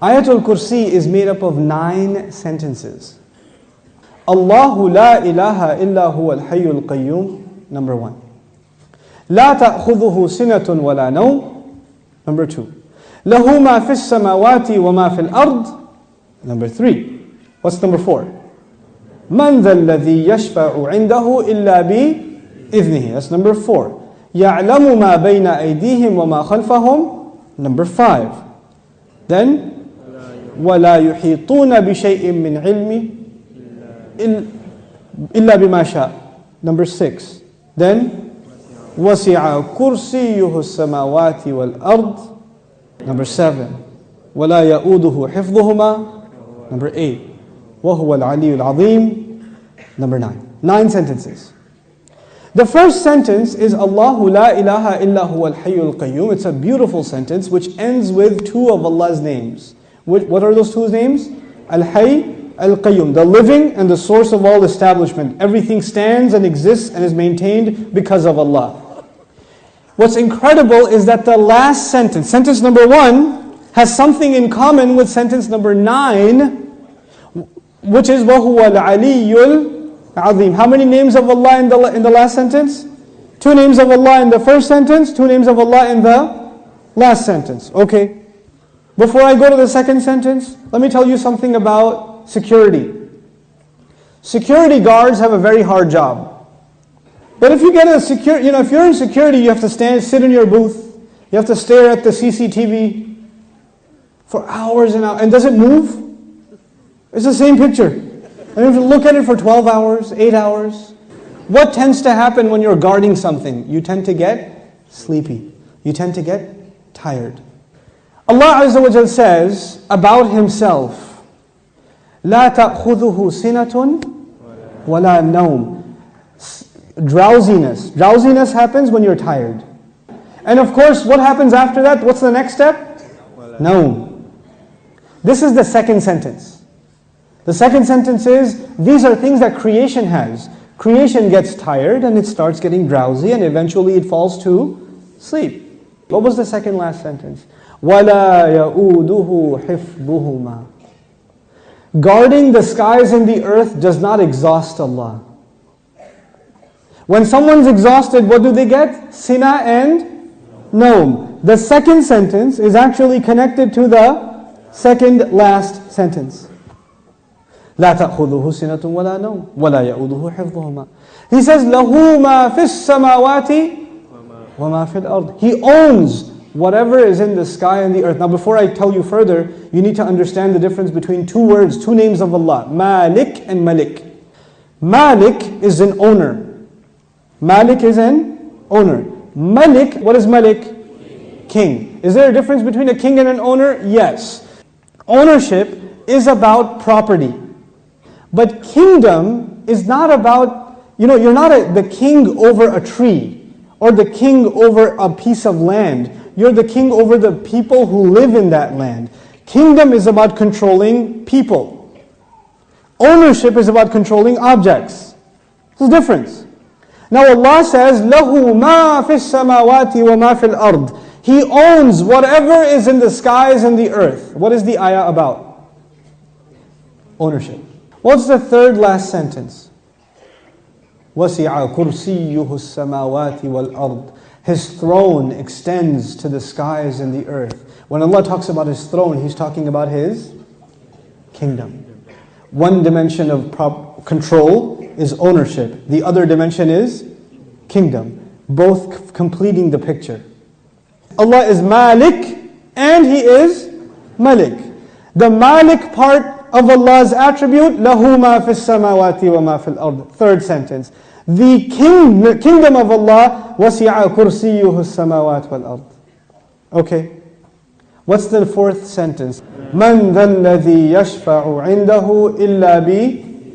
Aayatulkursi is made up of 9 sentences. Allahu la ilaha illa huwa al-hayyul qayyum, number 1. La ta'khudhuhu sinatun wa la nawm, number 2. Lahu ma fis samawati wa ma fil ard, number 3. What's number 4? Man dha alladhi yashfa'u 'indahu illa bi idhnihi, that's number 4. Ya'lamu ma bayna aydihim wa ma khalfahum, number 5. Then وَلَا يُحِيطُونَ بِشَيْءٍ مِّنْ عِلْمِ إِلَّا بِمَا شَاءَ, number 6. Then وَسِعَ كُرْسِيُّهُ السَّمَاوَاتِ وَالْأَرْضِ, number 7. وَلَا يَؤُودُهُ حِفْظُهُمَا, number 8. وَهُوَ الْعَلِيُّ الْعَظِيمُ, number 9. 9 sentences. The first sentence is Allahu la ilaha illa huwa al-hayyul qayyum. It's a beautiful sentence which ends with 2 of Allah's names. What are those 2 names? Al-Hayy, Al-Qayyum, the living and the source of all establishment. Everything stands and exists and is maintained because of Allah. What's incredible is that the last sentence, sentence number 1, has something in common with sentence number 9, which is وَهُوَ الْعَلِيُّ الْعَظِيمُ. How many names of Allah in the last sentence? 2 names of Allah in the first sentence, 2 names of Allah in the last sentence. Okay. Before I go to the second sentence, let me tell you something about security. Security guards have a very hard job. But if you get if you're in security, you have to sit in your booth. You have to stare at the CCTV for hours and hours. And does it move? It's the same picture. And you have to look at it for 12 hours, 8 hours. What tends to happen when you're guarding something? You tend to get sleepy. You tend to get tired. Allah Azza wa Jal says about Himself, لا تأخذه سنة ولا نوم. Drowsiness happens when you're tired. And of course, what happens after that? What's the next step? Naum. This is the second sentence. The second sentence is, these are things that creation has. Creation gets tired and it starts getting drowsy and eventually it falls to sleep. What was the second last sentence? وَلَا يَؤُودُهُ حِفْظُهُمَا. Guarding the skies and the earth does not exhaust Allah. When someone's exhausted, what do they get? Sina and Naum. The second sentence is actually connected to the second last sentence. لا تأخذه سنة ولا نوم ولا يؤوده حفظهما. He says, له ما في السماوات وما في الأرض. He owns whatever is in the sky and the earth. Now before I tell you further, you need to understand the difference between 2 words, 2 names of Allah, Malik and Malik. Malik is an owner. Malik is an owner. Malik, what is Malik? King. Is there a difference between a king and an owner? Yes. Ownership is about property. But kingdom is not about, you're not the king over a tree or the king over a piece of land. You're the king over the people who live in that land. Kingdom is about controlling people. Ownership is about controlling objects. There's a difference. Now Allah says, لَهُ مَا فِي السَّمَاوَاتِ وَمَا فِي الْأَرْضِ. He owns whatever is in the skies and the earth. What is the ayah about? Ownership. What's the third last sentence? وَسِعَ كُرْسِيُّهُ السَّمَاوَاتِ وَالْأَرْضِ. His throne extends to the skies and the earth. When Allah talks about His throne, He's talking about His kingdom. One dimension of control is ownership. The other dimension is kingdom. Both completing the picture. Allah is Malik and He is Malik. The Malik part of Allah's attribute, لَهُ مَا فِي السَّمَاوَاتِ وَمَا فِي الْأَرْضِ. Third sentence. The kingdom of Allah, وَسِعَ كُرْسِيُّهُ السَّمَاوَاتِ وَالْأَرْضِ. Okay. What's the fourth sentence? مَنْ ذَا الَّذِي يَشْفَعُ عِنْدَهُ إِلَّا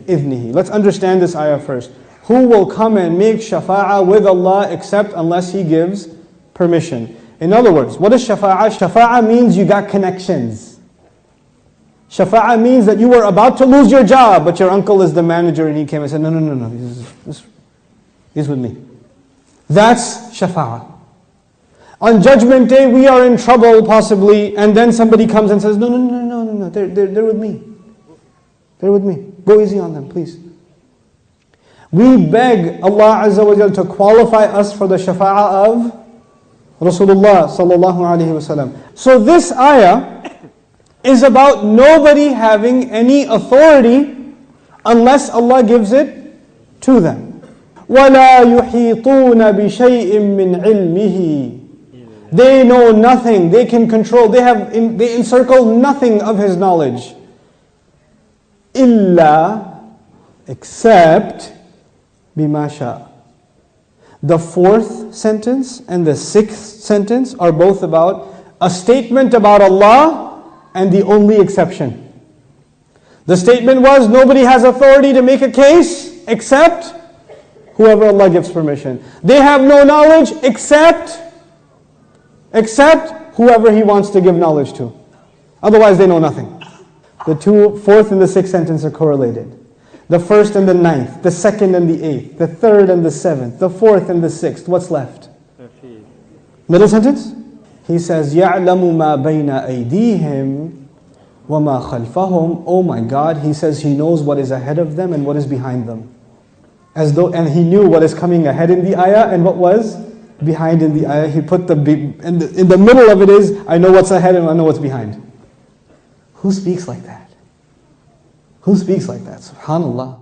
بِإِذْنِهِ. Let's understand this ayah first. Who will come and make shafa'ah with Allah except unless He gives permission? In other words, what is shafa'ah? Shafa'ah means you got connections. Shafa'ah means that you were about to lose your job, but your uncle is the manager and he came and said, no, he's with me. That's shafa'ah. On Judgment Day, we are in trouble possibly, and then somebody comes and says, no, they're with me. They're with me. Go easy on them, please. We beg Allah Azza wa Jal to qualify us for the shafa'ah of Rasulullah sallallahu alaihi wasallam. So this ayah is about nobody having any authority unless Allah gives it to them. وَلَا يُحِيطُونَ بِشَيْءٍ مِّنْ عِلْمِهِ. They know nothing, they can control, they encircle nothing of His knowledge. إِلَّا, except بِمَا شَاءَ. The fourth sentence and the sixth sentence are both about a statement about Allah and the only exception. The statement was, nobody has authority to make a case except whoever Allah gives permission. They have no knowledge except whoever He wants to give knowledge to. Otherwise they know nothing. The fourth and the sixth sentence are correlated. The first and the ninth, the second and the eighth, the third and the seventh, the fourth and the sixth. What's left? Middle sentence? He says, يَعْلَمُ مَا بَيْنَ أَيْدِيهِمْ وَمَا خَلْفَهُمْ. Oh my God, He says He knows what is ahead of them and what is behind them. And He knew what is coming ahead in the ayah and what was behind in the ayah. He put in the middle of it is, I know what's ahead and I know what's behind. Who speaks like that? Who speaks like that? SubhanAllah.